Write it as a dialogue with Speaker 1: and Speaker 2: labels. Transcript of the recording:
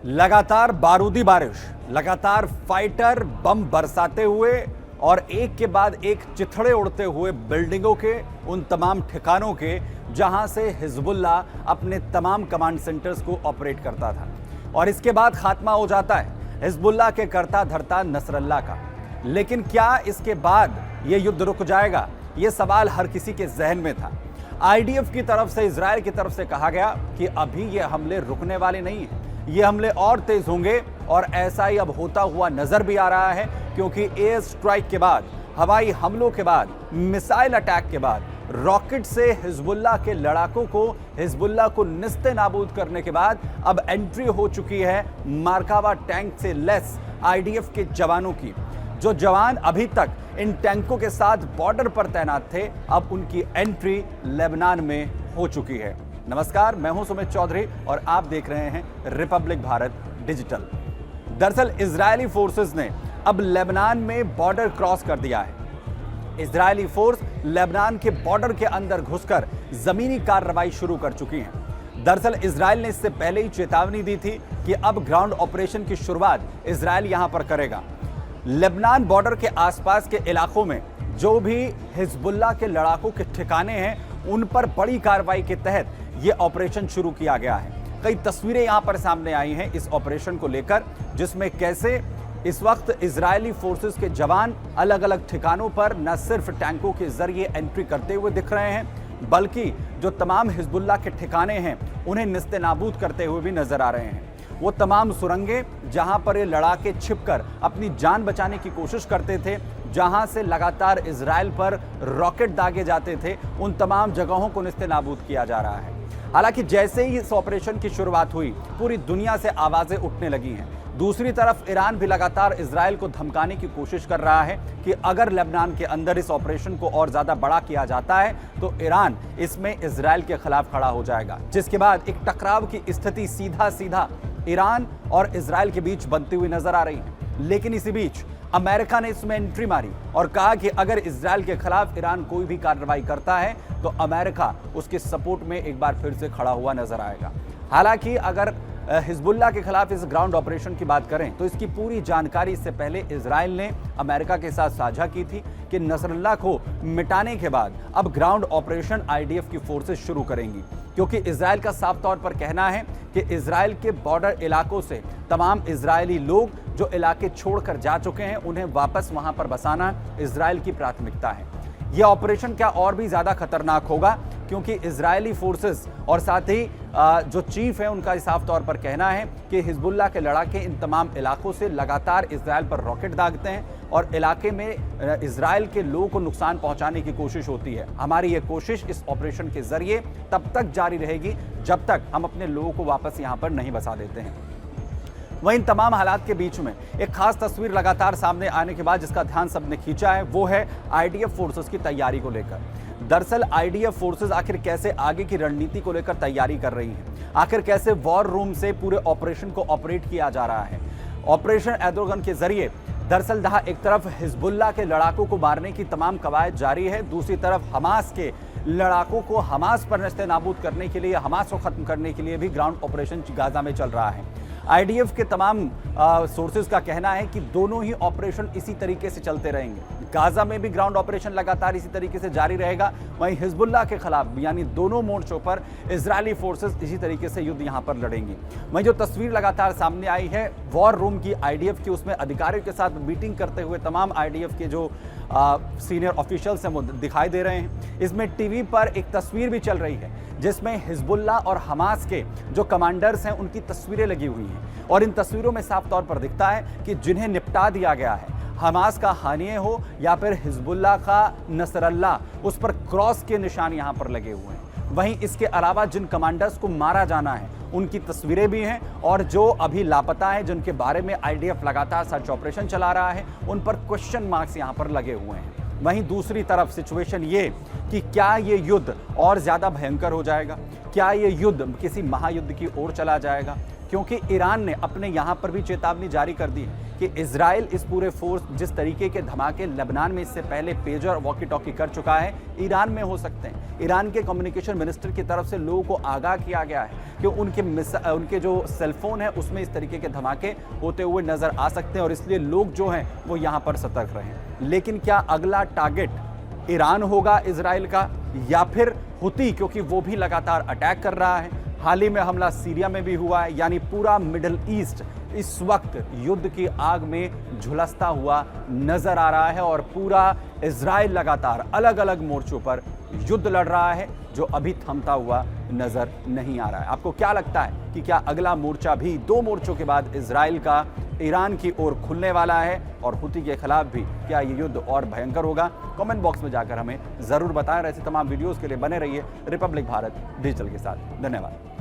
Speaker 1: लगातार बारूदी बारिश, लगातार फाइटर बम बरसाते हुए और एक के बाद एक चिथड़े उड़ते हुए बिल्डिंगों के उन तमाम ठिकानों के जहां से हिजबुल्लाह अपने तमाम कमांड सेंटर्स को ऑपरेट करता था। और इसके बाद खात्मा हो जाता है हिजबुल्लाह के करता धरता नसरल्लाह का। लेकिन क्या इसके बाद यह युद्ध रुक जाएगा? यह सवाल हर किसी के जहन में था। आईडीएफ की तरफ से, इजराइल की तरफ से कहा गया कि अभी ये हमले रुकने वाले नहीं हैं, ये हमले और तेज होंगे। और ऐसा ही अब होता हुआ नजर भी आ रहा है, क्योंकि एयर स्ट्राइक के बाद, हवाई हमलों के बाद, मिसाइल अटैक के बाद, रॉकेट से हिजबुल्लाह के लड़ाकों को, हिजबुल्लाह को निस्ते नाबूद करने के बाद अब एंट्री हो चुकी है मार्कावा टैंक से लैस आईडीएफ के जवानों की। जो जवान अभी तक इन टैंकों के साथ बॉर्डर पर तैनात थे, अब उनकी एंट्री लेबनान में हो चुकी है। नमस्कार, मैं हूं सुमित चौधरी और आप देख रहे हैं रिपब्लिक भारत डिजिटल। दरअसल इजरायली फोर्सेस ने अब लेबनान में बॉर्डर क्रॉस कर दिया है। इजरायली फोर्स लेबनान के बॉर्डर के अंदर घुसकर जमीनी कार्रवाई शुरू कर चुकी हैं। दरअसल इजरायल ने इससे पहले ही चेतावनी दी थी कि अब ग्राउंड ऑपरेशन की शुरुआत इजरायल यहां पर करेगा। लेबनान बॉर्डर के आसपास के इलाकों में जो भी हिजबुल्लाह के लड़ाकों के ठिकाने हैं, उन पर बड़ी कार्रवाई के तहत यह ऑपरेशन शुरू किया गया है। कई तस्वीरें यहां पर सामने आई हैं इस ऑपरेशन को लेकर, जिसमें कैसे इस वक्त इजरायली फोर्सेस के जवान अलग अलग ठिकानों पर न सिर्फ टैंकों के जरिए एंट्री करते हुए दिख रहे हैं, बल्कि जो तमाम हिजबुल्लाह के ठिकाने हैं उन्हें निस्ते नाबूद करते हुए भी नजर आ रहे हैं। वो तमाम सुरंगें जहां पर ये लड़ाके छिपकर अपनी जान बचाने की कोशिश करते थे, जहां से लगातार इजराइल पर रॉकेट दागे जाते थे, उन तमाम जगहों को निस्ते नाबूद किया जा रहा है। हालांकि जैसे ही इस ऑपरेशन की शुरुआत हुई, पूरी दुनिया से आवाजें उठने लगी हैं। दूसरी तरफ ईरान भी लगातार इजराइल को धमकाने की कोशिश कर रहा है कि अगर लेबनान के अंदर इस ऑपरेशन को और ज्यादा बड़ा किया जाता है तो ईरान इसमें इजराइल के खिलाफ खड़ा हो जाएगा, जिसके बाद एक टकराव की स्थिति सीधा सीधा ईरान और इजराइल के बीच बनती हुई नजर आ रही है। लेकिन इसी बीच अमेरिका ने इसमें एंट्री मारी और कहा कि अगर इजराइल के खिलाफ ईरान कोई भी कार्रवाई करता है तो अमेरिका उसके सपोर्ट में एक बार फिर से खड़ा हुआ नजर आएगा। हालांकि अगर हिजबुल्लाह के खिलाफ इस ग्राउंड ऑपरेशन की बात करें तो इसकी पूरी जानकारी इससे पहले इजराइल ने अमेरिका के साथ साझा की थी कि नसरल्लाह को मिटाने के बाद अब ग्राउंड ऑपरेशन आईडीएफ की फोर्सेस शुरू करेंगी, क्योंकि इजराइल का साफ तौर पर कहना है कि इजराइल के बॉर्डर इलाकों से तमाम इजरायली लोग जो इलाके छोड़कर जा चुके हैं, उन्हें वापस वहां पर बसाना इजराइल की प्राथमिकता है। यह ऑपरेशन क्या और भी ज्यादा खतरनाक होगा, क्योंकि इजरायली फोर्सेस और साथ ही जो चीफ है उनका साफ तौर पर कहना है कि हिजबुल्लाह के लड़ाके इन तमाम इलाकों से लगातार इजराइल पर रॉकेट दागते हैं और इलाके में इजराइल के लोगों को नुकसान पहुंचाने की कोशिश होती है। हमारी ये कोशिश इस ऑपरेशन के जरिए तब तक जारी रहेगी जब तक हम अपने लोगों को वापस यहां पर नहीं बसा देते हैं। वहीं इन तमाम हालात के बीच में एक खास तस्वीर लगातार सामने आने के बाद जिसका ध्यान सबने खींचा है, वो है आईडीएफ फोर्सेस की तैयारी को लेकर। दरअसल आईडीएफ फोर्सेस आखिर कैसे आगे की रणनीति को लेकर तैयारी कर रही हैं, आखिर कैसे वॉर रूम से पूरे ऑपरेशन को ऑपरेट किया जा रहा है। ऑपरेशन एर्दोगन के जरिए दरअसल जहां एक तरफ हिजबुल्लाह के लड़ाकों को मारने की तमाम कवायद जारी है, दूसरी तरफ हमास के लड़ाकों को, हमास पर नस्ते नाबूद करने के लिए, हमास को खत्म करने के लिए भी ग्राउंड ऑपरेशन गाजा में चल रहा है। आईडीएफ के तमाम सोर्सेज का कहना है कि दोनों ही ऑपरेशन इसी तरीके से चलते रहेंगे। गाजा में भी ग्राउंड ऑपरेशन लगातार इसी तरीके से जारी रहेगा, वहीं हिजबुल्लाह के खिलाफ यानी दोनों मोर्चों पर इजरायली फोर्सेस इसी तरीके से युद्ध यहां पर लड़ेंगी। वहीं जो तस्वीर लगातार सामने आई है वॉर रूम की आईडीएफ की, उसमें अधिकारियों के साथ मीटिंग करते हुए तमाम आईडीएफ के जो सीनियर ऑफिशियल्स हैं वो दिखाई दे रहे हैं। इसमें टीवी पर एक तस्वीर भी चल रही है जिसमें हिजबुल्लाह और हमास के जो कमांडर्स हैं उनकी तस्वीरें लगी हुई हैं, और इन तस्वीरों में साफ तौर पर दिखता है कि जिन्हें निपटा दिया गया है, हमास का हानिये हो या फिर हिजबुल्लाह का नसरल्लाह, उस पर क्रॉस के निशान यहां पर लगे हुए हैं। वहीं इसके अलावा जिन कमांडर्स को मारा जाना है उनकी तस्वीरें भी हैं, और जो अभी लापता हैं, जिनके बारे में आईडीएफ लगातार सर्च ऑपरेशन चला रहा है, उन पर क्वेश्चन मार्क्स यहां पर लगे हुए हैं। वहीं दूसरी तरफ सिचुएशन ये कि क्या ये युद्ध और ज्यादा भयंकर हो जाएगा, क्या ये युद्ध किसी महायुद्ध की ओर चला जाएगा, क्योंकि ईरान ने अपने यहां पर भी चेतावनी जारी कर दी है कि इजराइल इस पूरे फोर्स जिस तरीके के धमाके लेबनान में इससे पहले पेजर वॉकी टॉकी कर चुका है, ईरान में हो सकते हैं। ईरान के कम्युनिकेशन मिनिस्टर की तरफ से लोगों को आगाह किया गया है कि उनके जो सेलफोन है उसमें इस तरीके के धमाके होते हुए नजर आ सकते हैं और इसलिए लोग जो हैं वो यहां पर सतर्क रहें। लेकिन क्या अगला टारगेट ईरान होगा इजराइल का या फिर हुती, क्योंकि वो भी लगातार अटैक कर रहा है। हाल ही में हमला सीरिया में भी हुआ है, यानी पूरा मिडिल ईस्ट इस वक्त युद्ध की आग में झुलसता हुआ नजर आ रहा है और पूरा इजराइल लगातार अलग अलग मोर्चों पर युद्ध लड़ रहा है जो अभी थमता हुआ नजर नहीं आ रहा है। आपको क्या लगता है कि क्या अगला मोर्चा भी 2 मोर्चों के बाद इजराइल का ईरान की ओर खुलने वाला है और हुती के खिलाफ भी क्या ये युद्ध और भयंकर होगा? कमेंट बॉक्स में जाकर हमें जरूर बताएं। ऐसे तमाम वीडियोस के लिए बने रहिए रिपब्लिक भारत डिजिटल के साथ। धन्यवाद।